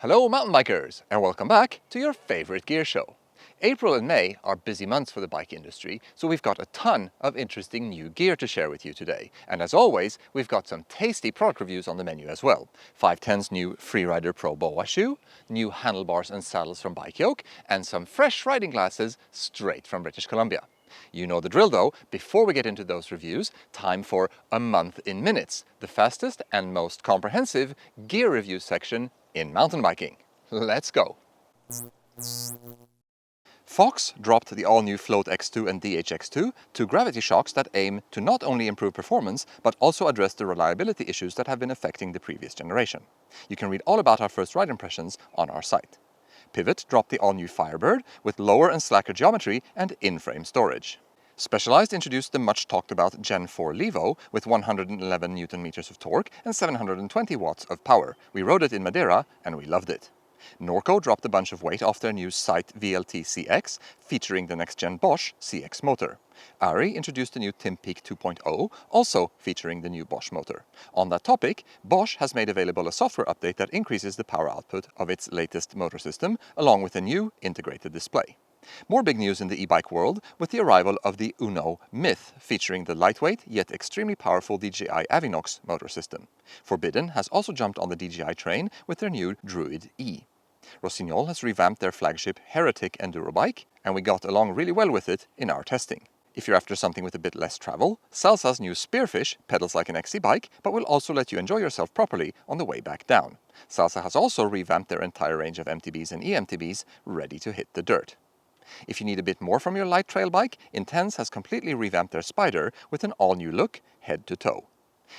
Hello mountain bikers and welcome back to your favorite gear show. April and May are busy months for the bike industry, so we've got a ton of interesting new gear to share with you today. And as always, we've got some tasty product reviews on the menu as well. 510's new Freerider Pro BOA shoe, new handlebars and saddles from BikeYoke, and some fresh riding glasses straight from British Columbia. You know the drill though. Before we get into those reviews, time for a month in minutes, the fastest and most comprehensive gear review section in mountain biking. Let's go! Fox dropped the all-new Float X2 and DHX2, two gravity shocks that aim to not only improve performance, but also address the reliability issues that have been affecting the previous generation. You can read all about our first ride impressions on our site. Pivot dropped the all-new Firebird with lower and slacker geometry and in-frame storage. Specialized introduced the much-talked-about Gen 4 Levo with 111 Nm of torque and 720 watts of power. We rode it in Madeira and we loved it. Norco dropped a bunch of weight off their new Sight VLT CX, featuring the next-gen Bosch CX motor. Ari introduced the new Timpeak 2.0, also featuring the new Bosch motor. On that topic, Bosch has made available a software update that increases the power output of its latest motor system, along with a new integrated display. More big news in the e-bike world with the arrival of the Uno Myth, featuring the lightweight yet extremely powerful DJI Avinox motor system. Forbidden has also jumped on the DJI train with their new Druid E. Rossignol has revamped their flagship Heretic enduro bike, and we got along really well with it in our testing. If you're after something with a bit less travel, Salsa's new Spearfish pedals like an XC bike, but will also let you enjoy yourself properly on the way back down. Salsa has also revamped their entire range of MTBs and e-mtbs ready to hit the dirt. If you need a bit more from your light trail bike, Intense has completely revamped their Spider with an all-new look, head to toe.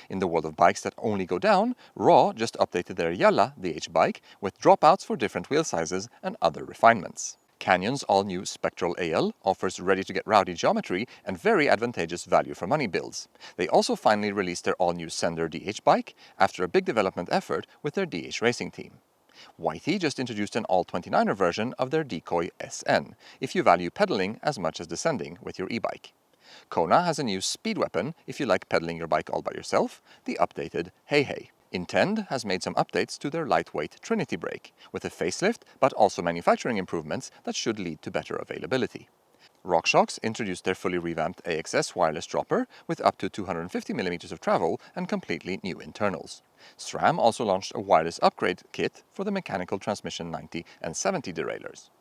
In the world of bikes that only go down, Raw just updated their Yalla DH bike with dropouts for different wheel sizes and other refinements. Canyon's all-new Spectral AL offers ready-to-get rowdy geometry and very advantageous value for money builds. They also finally released their all-new Sender DH bike after a big development effort with their DH racing team. Whitey just introduced an all-29er version of their Decoy SN, if you value pedaling as much as descending with your e-bike. Kona has a new speed weapon if you like pedaling your bike all by yourself, the updated Hey Hey. Intend has made some updates to their lightweight Trinity brake, with a facelift but also manufacturing improvements that should lead to better availability. RockShox introduced their fully revamped AXS wireless dropper with up to 250mm of travel and completely new internals. SRAM also launched a wireless upgrade kit for the mechanical transmission 90 and 70 derailleurs.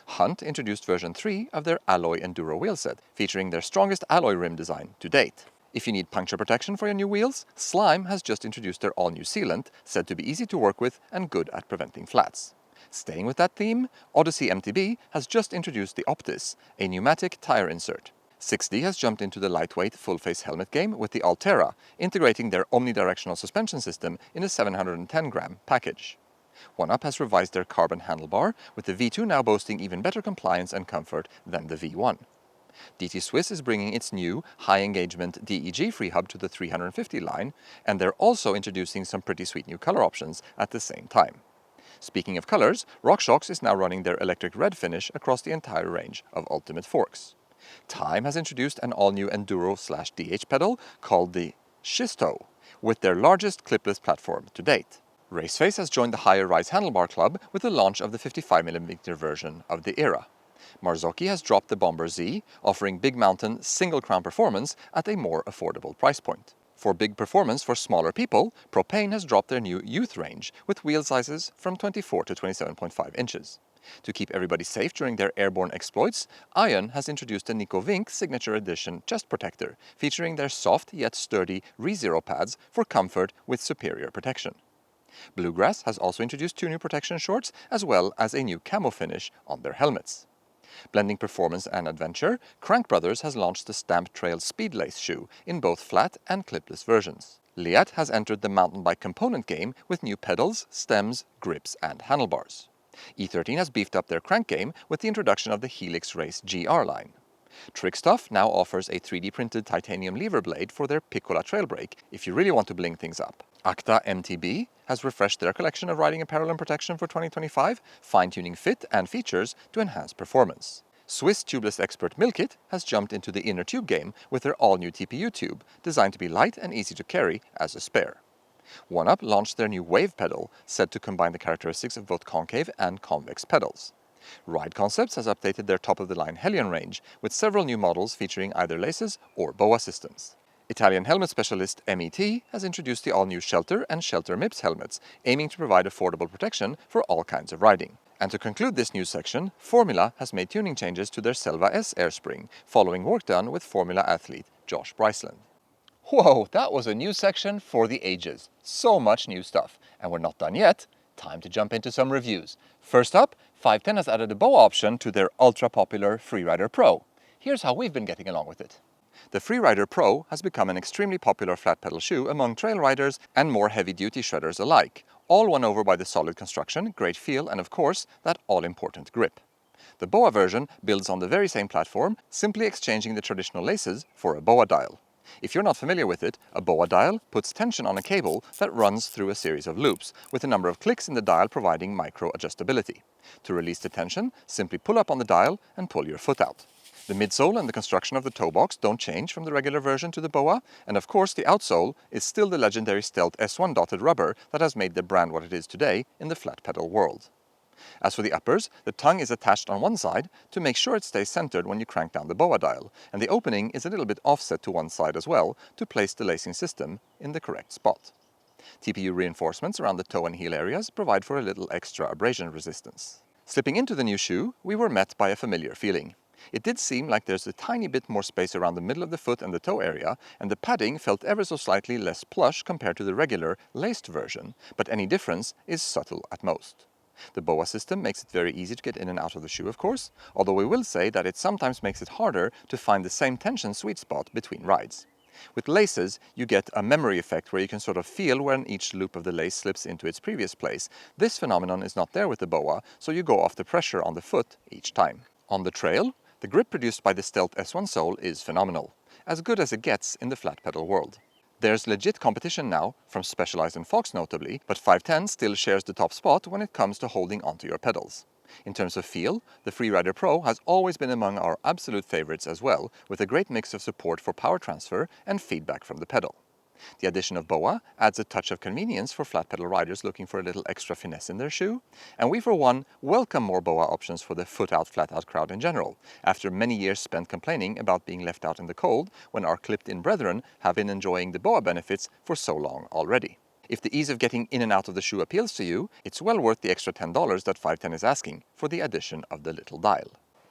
Hunt introduced version 3 of their Alloy Enduro wheelset, featuring their strongest alloy rim design to date. If you need puncture protection for your new wheels, Slime has just introduced their all-new sealant, said to be easy to work with and good at preventing flats. Staying with that theme, Odyssey MTB has just introduced the Optis, a pneumatic tire insert. 6D has jumped into the lightweight full-face helmet game with the Altera, integrating their omnidirectional suspension system in a 710-gram package. 1UP has revised their carbon handlebar, with the V2 now boasting even better compliance and comfort than the V1. DT Swiss is bringing its new high-engagement DEG free hub to the 350 line, and they're also introducing some pretty sweet new color options at the same time. Speaking of colors, RockShox is now running their electric red finish across the entire range of Ultimate Forks. Time has introduced an all-new Enduro/DH pedal called the Schisto, with their largest clipless platform to date. Raceface has joined the Higher Rise Handlebar Club with the launch of the 55mm version of the Era. Marzocchi has dropped the Bomber Z, offering big mountain single crown performance at a more affordable price point. For big performance for smaller people, Propane has dropped their new Youth range with wheel sizes from 24 to 27.5 inches. To keep everybody safe during their airborne exploits, Ion has introduced the Nico Vink Signature Edition chest protector, featuring their soft yet sturdy ReZero pads for comfort with superior protection. Bluegrass has also introduced two new protection shorts as well as a new camo finish on their helmets. Blending performance and adventure, Crank Brothers has launched the Stamp Trail Speed Lace shoe in both flat and clipless versions. Liat has entered the mountain bike component game with new pedals, stems, grips and handlebars. E13 has beefed up their crank game with the introduction of the Helix Race GR line. Trickstuff now offers a 3D printed titanium lever blade for their Piccola trail brake if you really want to bling things up. Acta MTB has refreshed their collection of riding apparel and protection for 2025, fine-tuning fit and features to enhance performance. Swiss tubeless expert Milkit has jumped into the inner tube game with their all-new TPU tube, designed to be light and easy to carry as a spare. OneUp launched their new Wave pedal, said to combine the characteristics of both concave and convex pedals. Ride Concepts has updated their top-of-the-line Hellion range, with several new models featuring either laces or BOA systems. Italian helmet specialist MET has introduced the all-new Shelter and Shelter MIPS helmets, aiming to provide affordable protection for all kinds of riding. And to conclude this news section, Formula has made tuning changes to their Selva S airspring, following work done with Formula athlete Josh Bryceland. Whoa, that was a news section for the ages. So much new stuff. And we're not done yet. Time to jump into some reviews. First up, 510 has added a BOA option to their ultra-popular Freerider Pro. Here's how we've been getting along with it. The Freerider Pro has become an extremely popular flat pedal shoe among trail riders and more heavy-duty shredders alike, all won over by the solid construction, great feel, and of course, that all-important grip. The BOA version builds on the very same platform, simply exchanging the traditional laces for a BOA dial. If you're not familiar with it, a BOA dial puts tension on a cable that runs through a series of loops, with a number of clicks in the dial providing micro-adjustability. To release the tension, simply pull up on the dial and pull your foot out. The midsole and the construction of the toe box don't change from the regular version to the BOA, and of course the outsole is still the legendary Stealth S1 dotted rubber that has made the brand what it is today in the flat pedal world. As for the uppers, the tongue is attached on one side to make sure it stays centered when you crank down the BOA dial, and the opening is a little bit offset to one side as well to place the lacing system in the correct spot. TPU reinforcements around the toe and heel areas provide for a little extra abrasion resistance. Slipping into the new shoe, we were met by a familiar feeling. It did seem like there's a tiny bit more space around the middle of the foot and the toe area, and the padding felt ever so slightly less plush compared to the regular, laced version, but any difference is subtle at most. The BOA system makes it very easy to get in and out of the shoe, of course, although we will say that it sometimes makes it harder to find the same tension sweet spot between rides. With laces, you get a memory effect where you can sort of feel when each loop of the lace slips into its previous place. This phenomenon is not there with the BOA, so you go off the pressure on the foot each time. On the trail, the grip produced by the Stealth S1 sole is phenomenal, as good as it gets in the flat pedal world. There's legit competition now, from Specialized and Fox notably, but 510 still shares the top spot when it comes to holding onto your pedals. In terms of feel, the Freerider Pro has always been among our absolute favorites as well, with a great mix of support for power transfer and feedback from the pedal. The addition of BOA adds a touch of convenience for flat pedal riders looking for a little extra finesse in their shoe, and we for one welcome more BOA options for the foot out, flat out crowd in general, after many years spent complaining about being left out in the cold when our clipped-in brethren have been enjoying the BOA benefits for so long already. If the ease of getting in and out of the shoe appeals to you, it's well worth the extra $10 that 510 is asking for the addition of the little dial.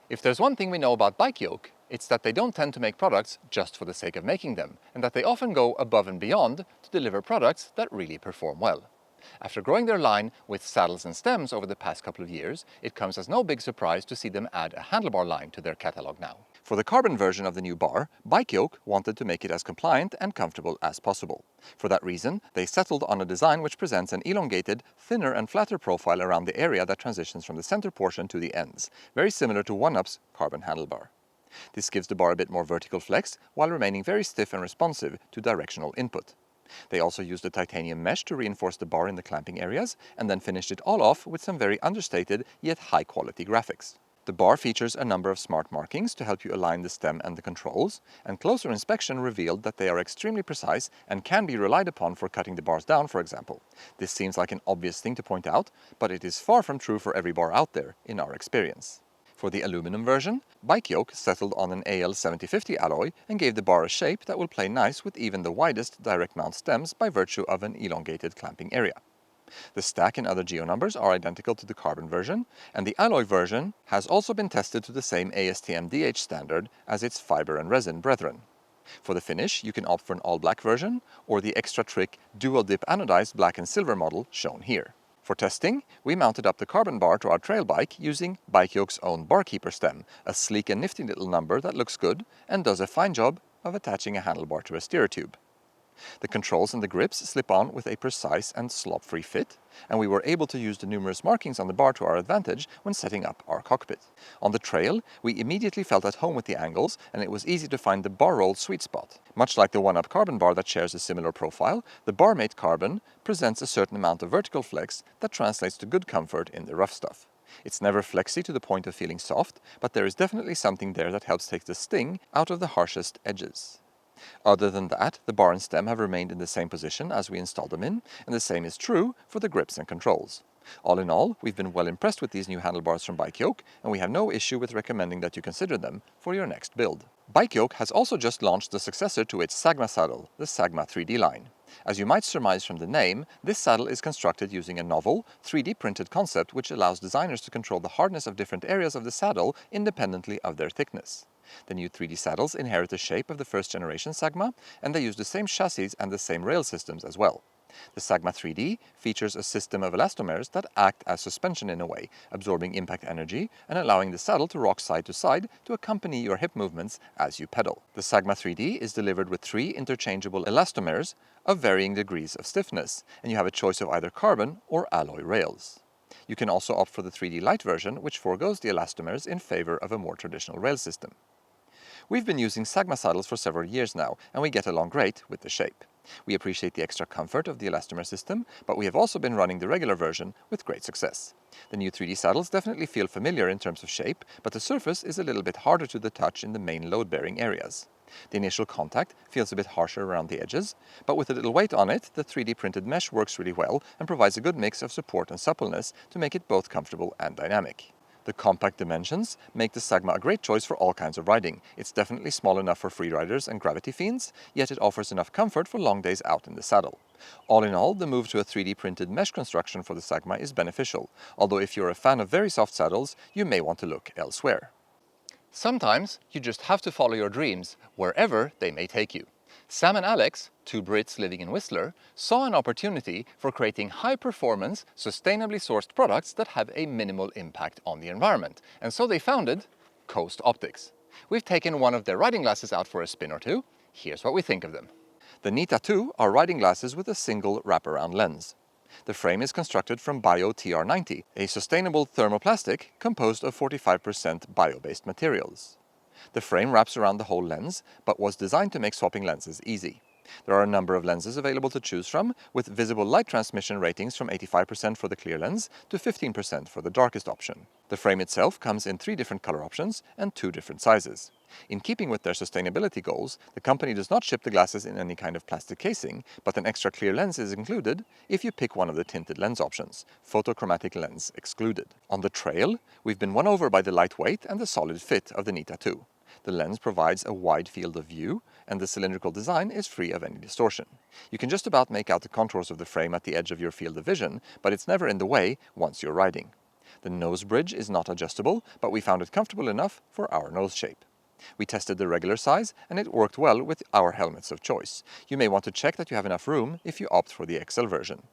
If there's one thing we know about BikeYoke, it's that they don't tend to make products just for the sake of making them, and that they often go above and beyond to deliver products that really perform well. After growing their line with saddles and stems over the past couple of years, it comes as no big surprise to see them add a handlebar line to their catalog now. For the carbon version of the new bar, BikeYoke wanted to make it as compliant and comfortable as possible. For that reason, they settled on a design which presents an elongated, thinner and flatter profile around the area that transitions from the center portion to the ends, very similar to OneUp's carbon handlebar. This gives the bar a bit more vertical flex, while remaining very stiff and responsive to directional input. They also used a titanium mesh to reinforce the bar in the clamping areas, and then finished it all off with some very understated yet high-quality graphics. The bar features a number of smart markings to help you align the stem and the controls, and closer inspection revealed that they are extremely precise and can be relied upon for cutting the bars down, for example. This seems like an obvious thing to point out, but it is far from true for every bar out there, in our experience. For the aluminum version, BikeYoke settled on an AL7050 alloy and gave the bar a shape that will play nice with even the widest direct mount stems by virtue of an elongated clamping area. The stack and other geo numbers are identical to the carbon version, and the alloy version has also been tested to the same ASTM DH standard as its fiber and resin brethren. For the finish, you can opt for an all-black version or the extra trick dual-dip anodized black and silver model shown here. For testing, we mounted up the carbon bar to our trail bike using BikeYoke's own barkeeper stem, a sleek and nifty little number that looks good and does a fine job of attaching a handlebar to a steer tube. The controls and the grips slip on with a precise and slop-free fit, and we were able to use the numerous markings on the bar to our advantage when setting up our cockpit. On the trail, we immediately felt at home with the angles, and it was easy to find the bar roll sweet spot. Much like the OneUp carbon bar that shares a similar profile, the Barmate carbon presents a certain amount of vertical flex that translates to good comfort in the rough stuff. It's never flexy to the point of feeling soft, but there is definitely something there that helps take the sting out of the harshest edges. Other than that, the bar and stem have remained in the same position as we installed them in, and the same is true for the grips and controls. All in all, we've been well impressed with these new handlebars from BikeYoke, and we have no issue with recommending that you consider them for your next build. BikeYoke has also just launched the successor to its Sagma saddle, the Sagma 3D line. As you might surmise from the name, this saddle is constructed using a novel, 3D printed concept which allows designers to control the hardness of different areas of the saddle independently of their thickness. The new 3D saddles inherit the shape of the first generation Sagma, and they use the same chassis and the same rail systems as well. The Sagma 3D features a system of elastomers that act as suspension in a way, absorbing impact energy and allowing the saddle to rock side to side to accompany your hip movements as you pedal. The Sagma 3D is delivered with 3 interchangeable elastomers of varying degrees of stiffness, and you have a choice of either carbon or alloy rails. You can also opt for the 3D Lite version, which forgoes the elastomers in favor of a more traditional rail system. We've been using Sagma saddles for several years now, and we get along great with the shape. We appreciate the extra comfort of the elastomer system, but we have also been running the regular version with great success. The new 3D saddles definitely feel familiar in terms of shape, but the surface is a little bit harder to the touch in the main load-bearing areas. The initial contact feels a bit harsher around the edges, but with a little weight on it, the 3D printed mesh works really well and provides a good mix of support and suppleness to make it both comfortable and dynamic. The compact dimensions make the Sagma a great choice for all kinds of riding. It's definitely small enough for freeriders and gravity fiends, yet it offers enough comfort for long days out in the saddle. All in all, the move to a 3D printed mesh construction for the Sagma is beneficial, although if you're a fan of very soft saddles, you may want to look elsewhere. Sometimes you just have to follow your dreams, wherever they may take you. Sam and Alex, 2 Brits living in Whistler, saw an opportunity for creating high-performance, sustainably sourced products that have a minimal impact on the environment, and so they founded Coast Optics. We've taken one of their riding glasses out for a spin or two. Here's what we think of them. The Nita 2 are riding glasses with a single wraparound lens. The frame is constructed from Bio TR90, a sustainable thermoplastic composed of 45% bio-based materials. The frame wraps around the whole lens, but was designed to make swapping lenses easy. There are a number of lenses available to choose from, with visible light transmission ratings from 85% for the clear lens to 15% for the darkest option. The frame itself comes in 3 different color options and 2 different sizes. In keeping with their sustainability goals, the company does not ship the glasses in any kind of plastic casing, but an extra clear lens is included if you pick one of the tinted lens options, photochromatic lens excluded. On the trail, we've been won over by the lightweight and the solid fit of the Nita 2. The lens provides a wide field of view, and the cylindrical design is free of any distortion. You can just about make out the contours of the frame at the edge of your field of vision, but it's never in the way once you're riding. The nose bridge is not adjustable, but we found it comfortable enough for our nose shape. We tested the regular size, and it worked well with our helmets of choice. You may want to check that you have enough room if you opt for the XL version.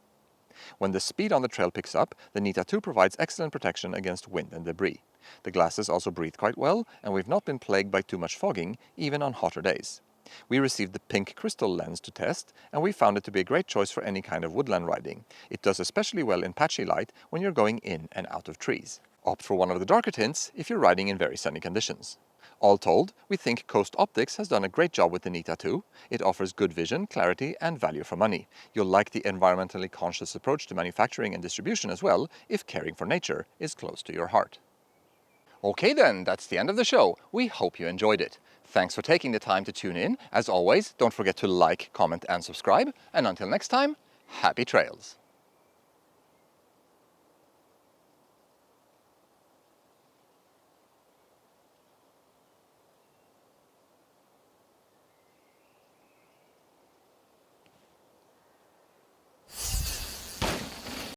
When the speed on the trail picks up, the Nita 2 provides excellent protection against wind and debris. The glasses also breathe quite well, and we've not been plagued by too much fogging, even on hotter days. We received the pink crystal lens to test, and we found it to be a great choice for any kind of woodland riding. It does especially well in patchy light when you're going in and out of trees. Opt for one of the darker tints if you're riding in very sunny conditions. All told, we think Coast Optics has done a great job with the Nita 2. It offers good vision, clarity, and value for money. You'll like the environmentally conscious approach to manufacturing and distribution as well, if caring for nature is close to your heart. Okay then, that's the end of the show. We hope you enjoyed it. Thanks for taking the time to tune in. As always, don't forget to like, comment, and subscribe. And until next time, happy trails.